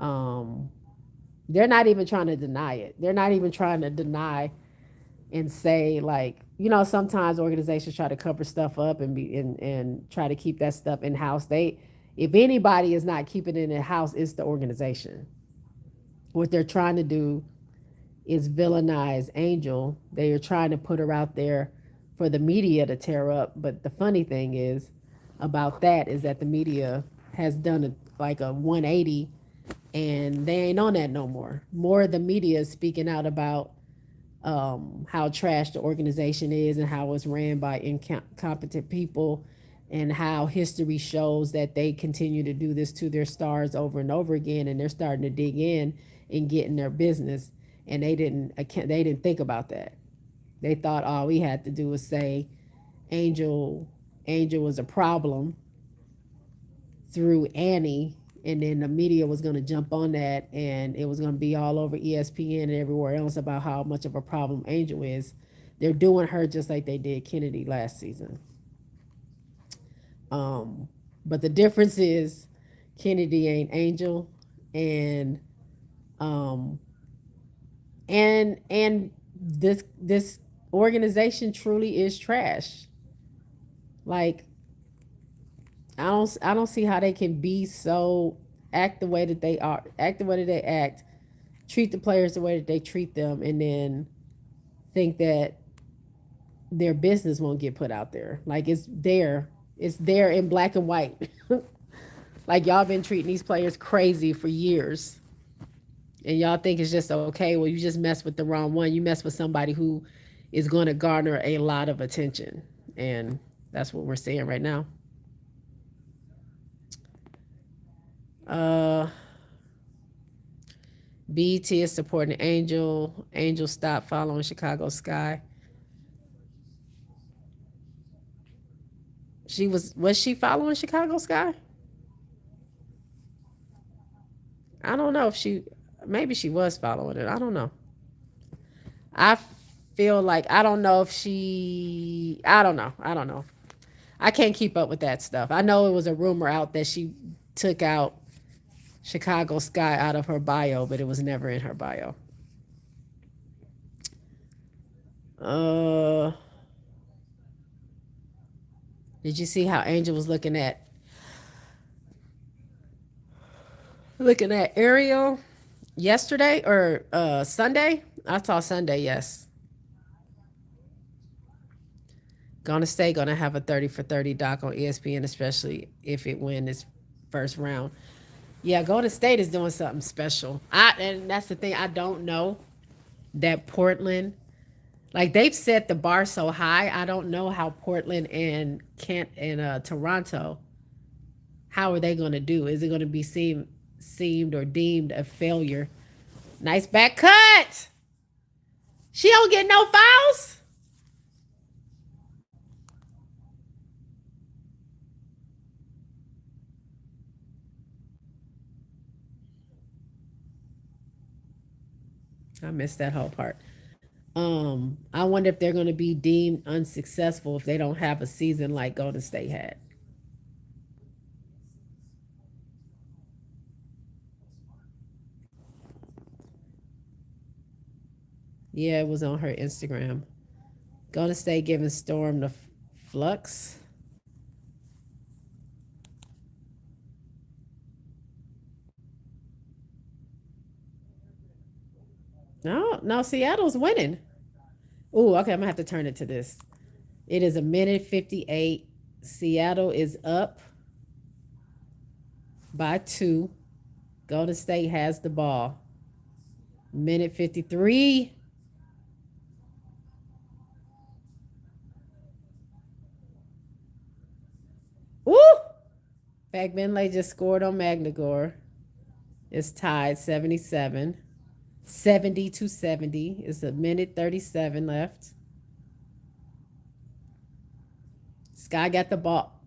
Um, they're not even trying to deny it. They're not even trying to deny and say, like, sometimes organizations try to cover stuff up and try to keep that stuff in house. If anybody is not keeping it in house, it's the organization. What they're trying to do is villainize Angel. They are trying to put her out there for the media to tear up. But the funny thing is about that is that the media has done like a 180, and they ain't on that no more. More of the media is speaking out about how trash the organization is and how it's ran by incompetent people, and how history shows that they continue to do this to their stars over and over again, and they're starting to dig in and get in their business. And they didn't think about that. They thought all we had to do was say Angel Angel was a problem through Annie, and then the media was going to jump on that, and it was going to be all over ESPN and everywhere else about how much of a problem Angel is. They're doing her just like they did Kennedy last season. But the difference is Kennedy ain't Angel, and um, and this organization truly is trash. Like, I don't see how they can be so, act the way that they are, act the way that they act, treat the players the way that they treat them, and then think that their business won't get put out there. Like, It's there in black and white. Like y'all been treating these players crazy for years. And y'all think it's just okay. Well, you just mess with the wrong one. You mess with somebody who is going to garner a lot of attention. And that's what we're seeing right now. Uh BT is supporting Angel. Angel stopped following Chicago Sky. Was she following Chicago Sky? I don't know if she maybe she was following it. I don't know. I feel like I don't know if she I don't know. I don't know. I can't keep up with that stuff. I know it was a rumor out that she took out Chicago Sky out of her bio, but it was never in her bio. Uh did you see how Angel was looking at Ariel yesterday or Sunday? I saw Sunday, yes. Gonna have a 30 for 30 doc on ESPN, especially if it wins its first round. Yeah, Golden State is doing something special. And that's the thing. I don't know that Portland, like they've set the bar so high. I don't know how Portland and Kent and Toronto, how are they going to do? Is it going to be seemed or deemed a failure? Nice back cut. She don't get no fouls. I missed that whole part. I wonder if they're going to be deemed unsuccessful if they don't have a season like Golden State had. Yeah, it was on her Instagram. Golden State giving Storm the flux. No, no, Seattle's winning. Oh, okay. I'm gonna have to turn it to this. It is a minute 58. Seattle is up by 2. Golden State has the ball. Minute 53. Woo! Fagbenle just scored on Magnagor. It's tied 77. 70 to 70. It's a minute 37 left. Sky got the ball.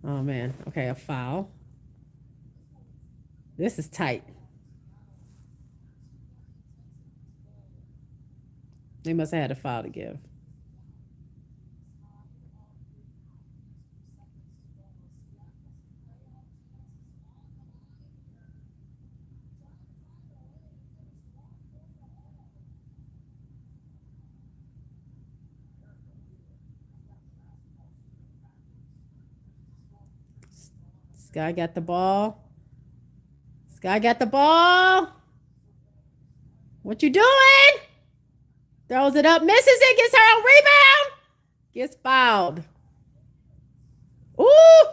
Oh man. Okay, a foul. This is tight. They must have had a foul to give. Sky got the ball. Sky got the ball. What you doing? Throws it up, misses it, gets her own rebound, gets fouled. Ooh.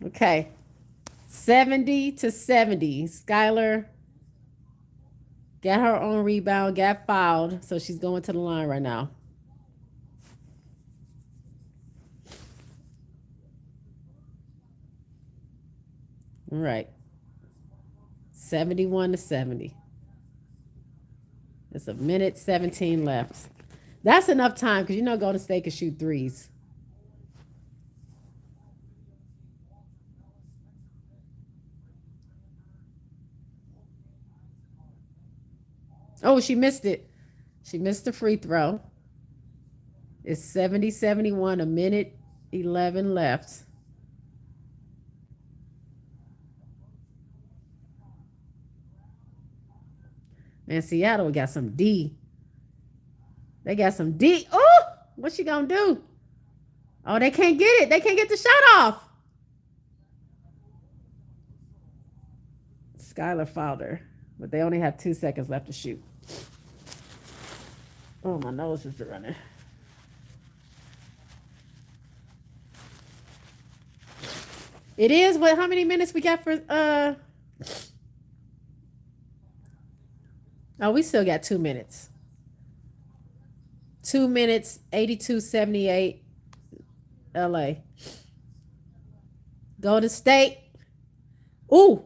Okay. 70 to 70. Skylar got her own rebound, got fouled, so she's going to the line right now. All right. 71 to 70. It's a minute 17 left. That's enough time because you know Golden State can shoot threes. Oh, she missed it. She missed the free throw. It's 70-71, a minute 11 left. And Seattle got some D. They got some D. Oh, what's she gonna do? Oh, they can't get it. They can't get the shot off. Skylar fouled her, but they only have 2 seconds left to shoot. Oh, my nose is running. It is. What? How many minutes we got for? Oh, we still got 2 minutes. 2 minutes. 82-78. L.A. Golden State. Ooh.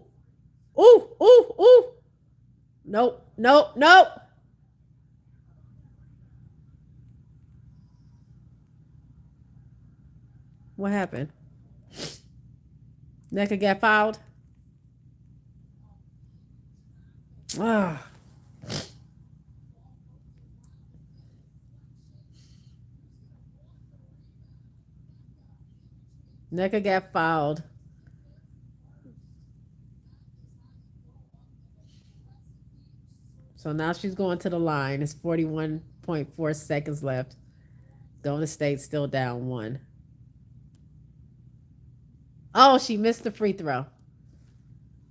Ooh. Ooh. Ooh. Nope. Nope. Nope. What happened? Neca got fouled. Ah. Neca got fouled. So now she's going to the line. It's 41.4 seconds left. Golden State still down one. Oh, she missed the free throw.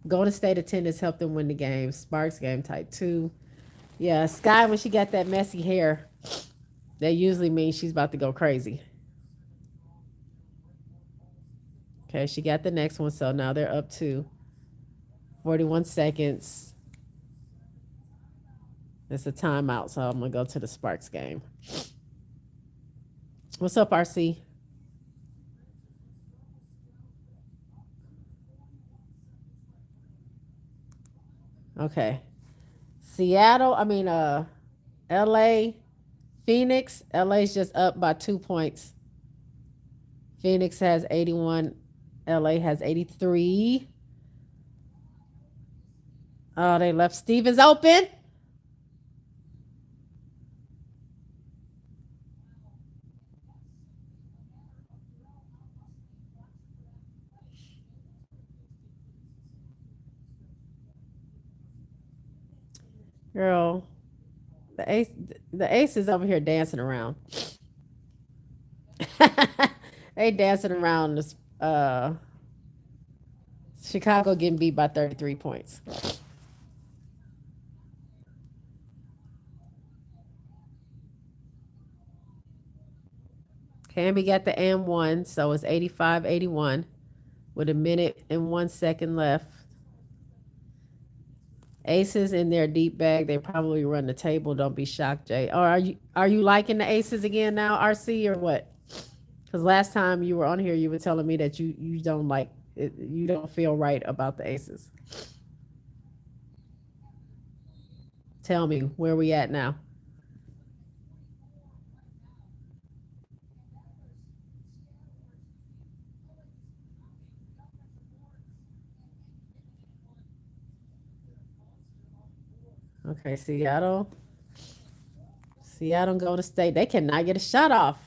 Golden State attendance helped them win the game. Sparks game tight two. Yeah, Sky, when she got that messy hair, that usually means she's about to go crazy. Okay, she got the next one. So now they're up to 41 seconds. It's a timeout. So I'm going to go to the Sparks game. What's up, RC? Okay. LA, Phoenix. LA's just up by 2 points. Phoenix has 81. LA has 83. Oh, they left Stevens open. Girl, the ace the ace is over here dancing around. They dancing around this Chicago getting beat by 33 points. Camby got the and one, so it's 85-81 with a minute and 1 second left. Aces in their deep bag. They probably run the table. Don't be shocked, Jay. Or are you liking the aces again now, RC, or what? Because last time you were on here, you were telling me that you don't like it, you don't feel right about the aces. Tell me where we at now. Okay, Seattle, Golden State. They cannot get a shot off.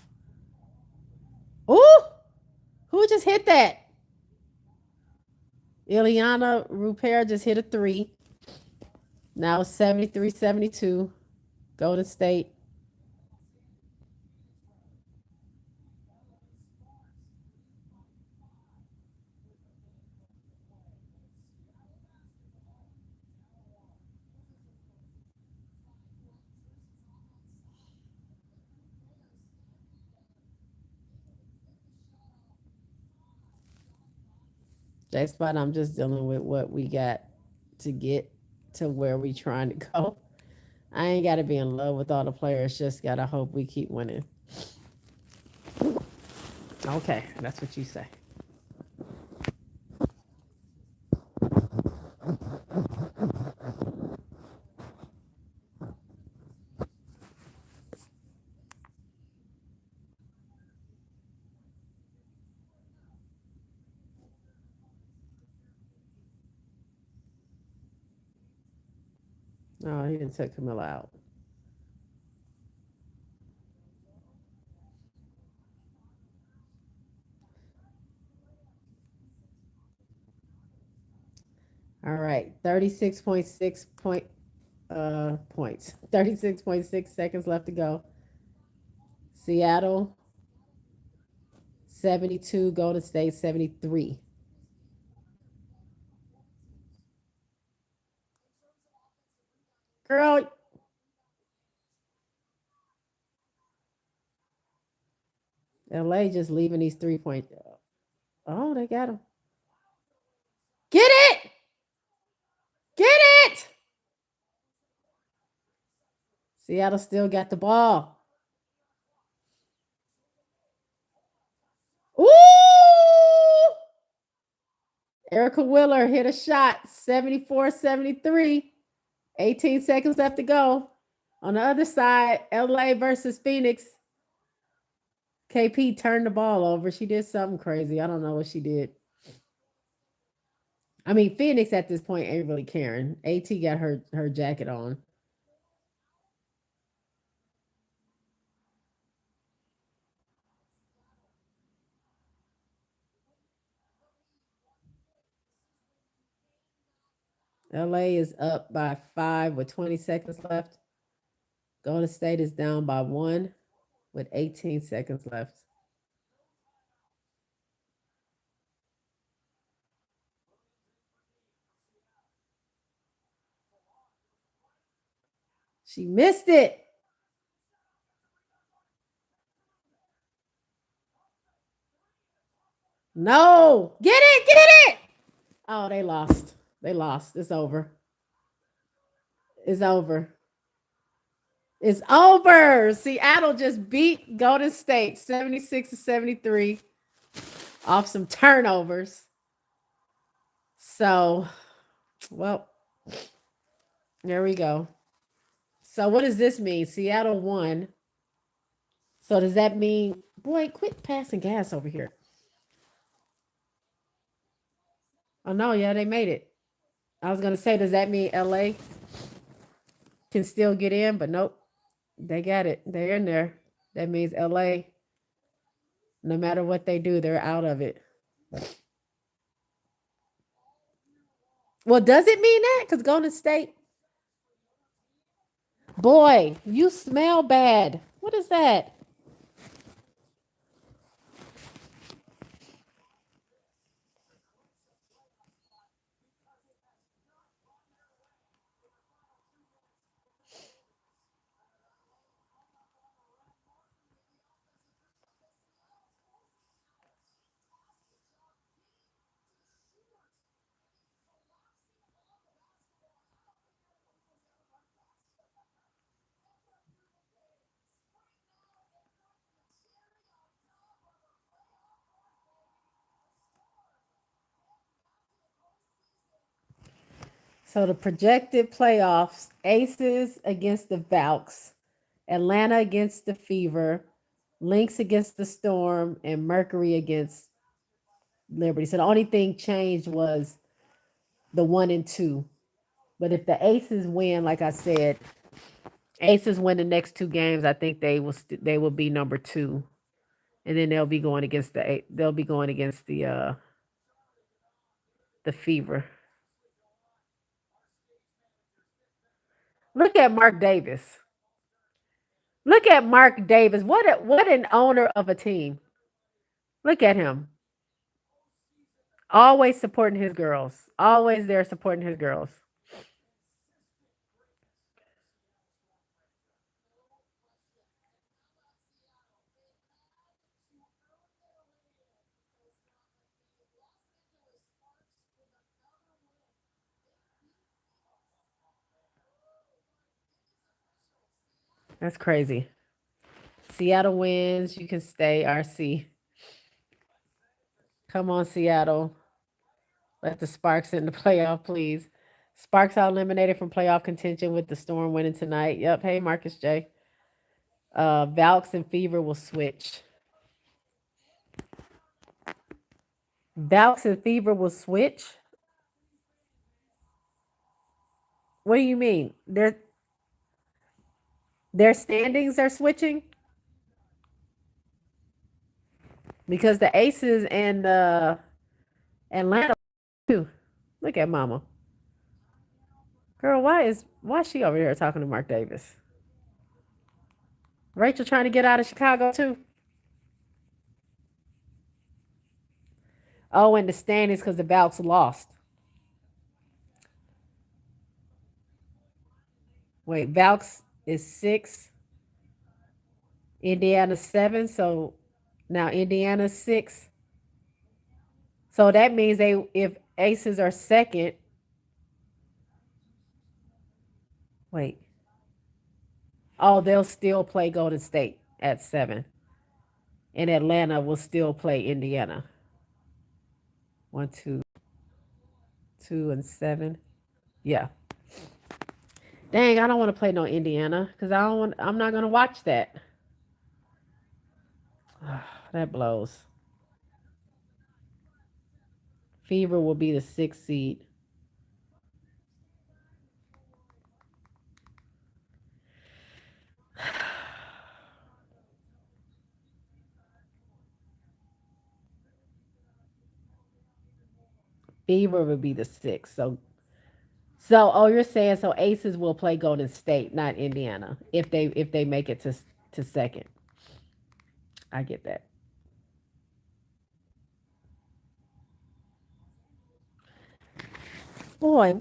Ooh, who just hit that? Ileana Rupert just hit a three. Now 73-72. Golden State. J Spot, I'm just dealing with what we got to get to where we trying to go. I ain't got to be in love with all the players. Just got to hope we keep winning. Okay, that's what you say. Oh, he didn't take Camilla out. All right, 36.6 points. 36.6 seconds left to go. Seattle 72, Golden State 73. Girl, LA just leaving these 3 point. Oh, they got him. Get it! Get it! Seattle still got the ball. Ooh! Erica Wheeler hit a shot, 74-73. 18 seconds left to go. On the other side, LA versus Phoenix. KP turned the ball over. She did something crazy. I don't know what she did. I mean, Phoenix at this point ain't really caring. AT got her jacket on. LA is up by 5 with 20 seconds left. Golden State is down by 1 with 18 seconds left. She missed it. No. Get it. Get it. Oh, they lost. They lost. It's over. It's over. It's over. Seattle just beat Golden State 76-73 off some turnovers. So, well, there we go. So, what does this mean? Seattle won. So, does that mean, boy, quit passing gas over here? Oh, no, yeah, they made it. I was going to say, does that mean LA can still get in? But nope, they got it. They're in there. That means LA, no matter what they do, they're out of it. Well, does it mean that? Because Golden State, boy, you smell bad. What is that? So the projected playoffs: Aces against the Valks, Atlanta against the Fever, Lynx against the Storm, and Mercury against Liberty. So the only thing changed was the 1 and 2. But if the Aces win, like I said, Aces win the next 2 games, I think they will be number 2, and then they'll be going against the Fever. Look at Mark Davis. Look at Mark Davis. What an owner of a team. Look at him. Always supporting his girls. Always there supporting his girls. That's crazy. Seattle wins. You can stay, RC. Come on, Seattle. Let the Sparks in the playoff, please. Sparks are eliminated from playoff contention with the Storm winning tonight. Yep. Hey, Marcus J. Valks and Fever will switch. Valks and Fever will switch. What do you mean? Their standings are switching because the Aces and Atlanta too. Look at Mama. Girl, why is she over here talking to Mark Davis? Rachel trying to get out of Chicago too. Oh, and the standings because the Valks lost. Wait, Valks is 6, Indiana 7. So Now Indiana's 6. So that means if Aces are second, wait. Oh, they'll still play Golden State at 7. And Atlanta will still play Indiana. 1, 2, 2, and 7. Yeah. Dang, I don't want to play no Indiana because I'm not gonna watch that. That blows. Fever will be the 6th seed. Fever will be the 6th. So you're saying so Aces will play Golden State, not Indiana, if they make it to second. I get that. Boy,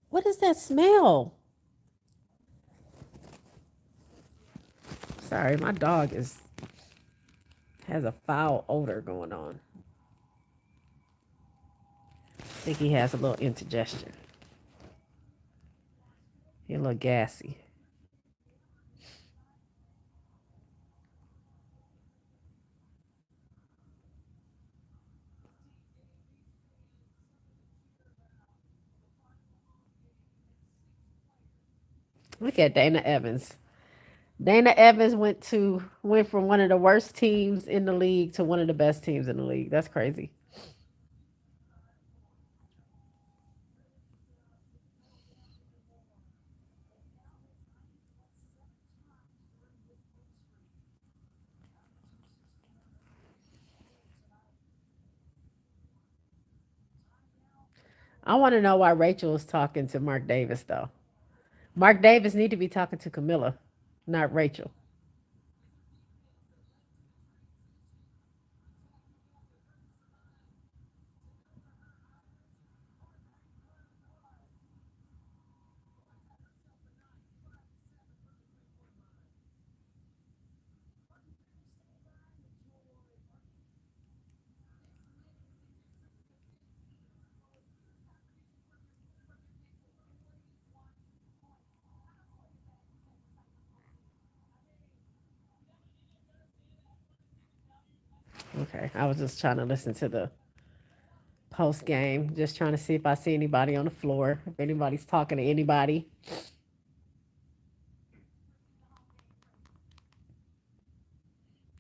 what is that smell? Sorry, my dog is has a foul odor going on. I think he has a little indigestion. He's a little gassy. Look at Dana Evans. Dana Evans went from one of the worst teams in the league to one of the best teams in the league. That's crazy. I want to know why Rachel is talking to Mark Davis though. Mark Davis need to be talking to Camilla, not Rachel. Okay, I was just trying to listen to the post game, just trying to see if I see anybody on the floor, if anybody's talking to anybody.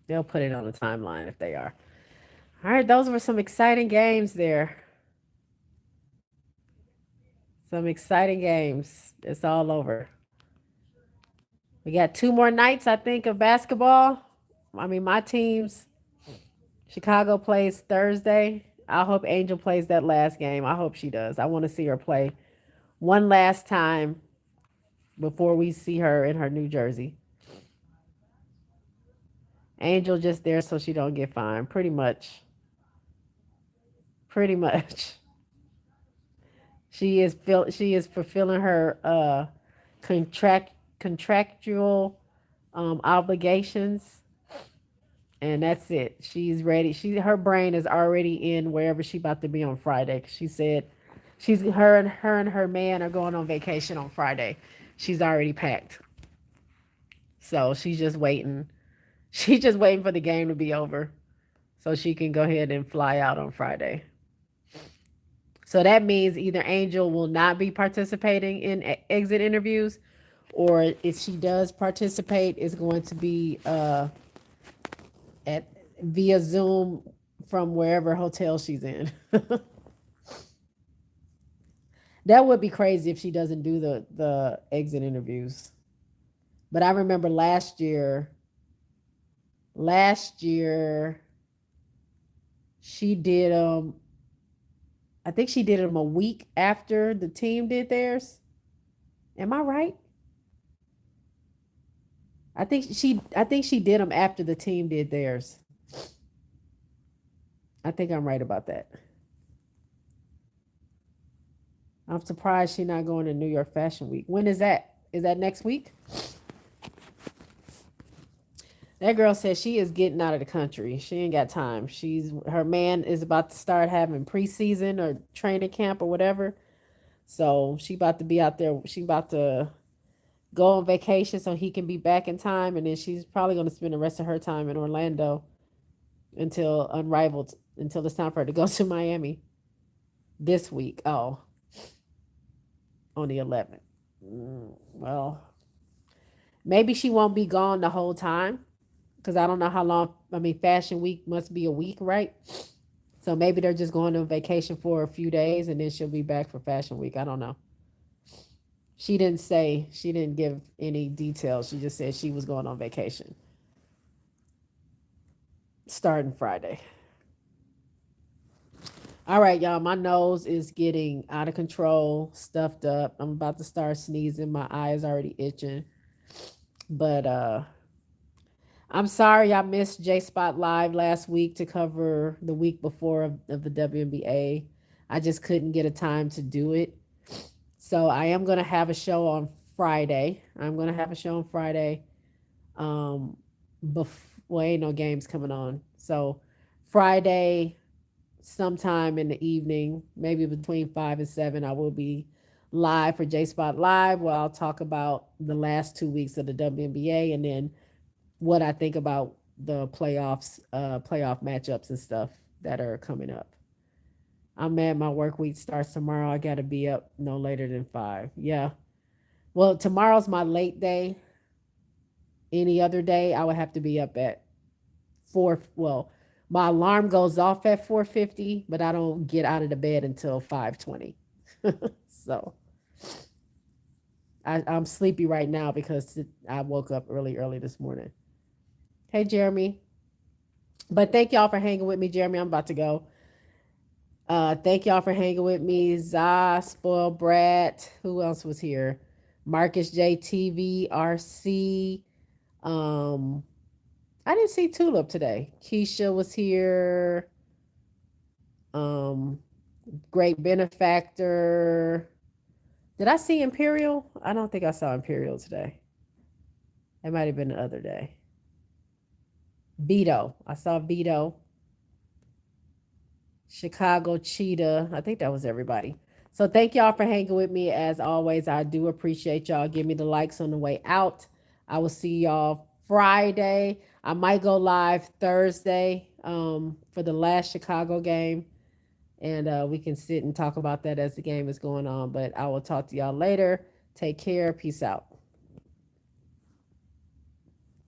They'll put it on the timeline if they are. All right, those were some exciting games there. Some exciting games. It's all over. We got 2 more nights, I think, of basketball. I mean, my teams, Chicago plays Thursday. I hope Angel plays that last game. I hope she does. I want to see her play one last time before we see her in her New Jersey. Angel just there so she don't get fined. Pretty much. Pretty much. She is fulfilling her contractual obligations, and that's it. She's ready. Her brain is already in wherever she about to be on Friday. She said her and her man are going on vacation on Friday. She's already packed. So she's just waiting. She's just waiting for the game to be over so she can go ahead and fly out on Friday. So that means either Angel will not be participating in exit interviews, or if she does participate, it's going to be at via Zoom from wherever hotel she's in. That would be crazy if she doesn't do the exit interviews. But I remember last year she did I think she did them a week after the team did theirs. Am I right? I think she did them after the team did theirs. I think I'm right about that. I'm surprised she's not going to New York Fashion Week. When is that? Is that next week? That girl says she is getting out of the country. She ain't got time. Her man is about to start having preseason or training camp or whatever. So she about to be out there. She about to go on vacation so he can be back in time, and then she's probably going to spend the rest of her time in Orlando until Unrivaled, until it's time for her to go to Miami this week. Oh, on the 11th. Well, maybe she won't be gone the whole time because I don't know how long. I mean, Fashion Week must be a week, right? So maybe they're just going on vacation for a few days and then she'll be back for Fashion Week. I don't know. She didn't say, she didn't give any details. She just said she was going on vacation starting Friday. All right, y'all. My nose is getting out of control, stuffed up. I'm about to start sneezing. My eye is already itching. But I'm sorry I missed J Spot Live last week to cover the week before of the WNBA. I just couldn't get a time to do it. So I am gonna have a show on Friday. I'm gonna have a show on Friday. Um, well, ain't no games coming on. So Friday, sometime in the evening, maybe between 5 and 7, I will be live for J Spot Live, where I'll talk about the last 2 weeks of the WNBA and then what I think about the playoffs, playoff matchups and stuff that are coming up. I'm mad my work week starts tomorrow. I got to be up no later than 5. Yeah. Well, tomorrow's my late day. Any other day, I would have to be up at 4. Well, my alarm goes off at 4:50, but I don't get out of the bed until 5:20. So I'm sleepy right now because I woke up early this morning. Hey, Jeremy. But thank y'all for hanging with me, Jeremy. I'm about to go. Thank y'all for hanging with me. Za, Spoiled Brat. Who else was here? Marcus JTV, RC. Um, I didn't see Tulip today. Keisha was here. Um, Great Benefactor. Did I see Imperial? I don't think I saw Imperial today. It might have been the other day. Vito. I saw Vito. Chicago Cheetah. I think that was everybody. So thank y'all for hanging with me. As always, I do appreciate y'all. Give me the likes on the way out. I will see y'all Friday. I might go live Thursday for the last Chicago game. And we can sit and talk about that as the game is going on. But I will talk to y'all later. Take care. Peace out.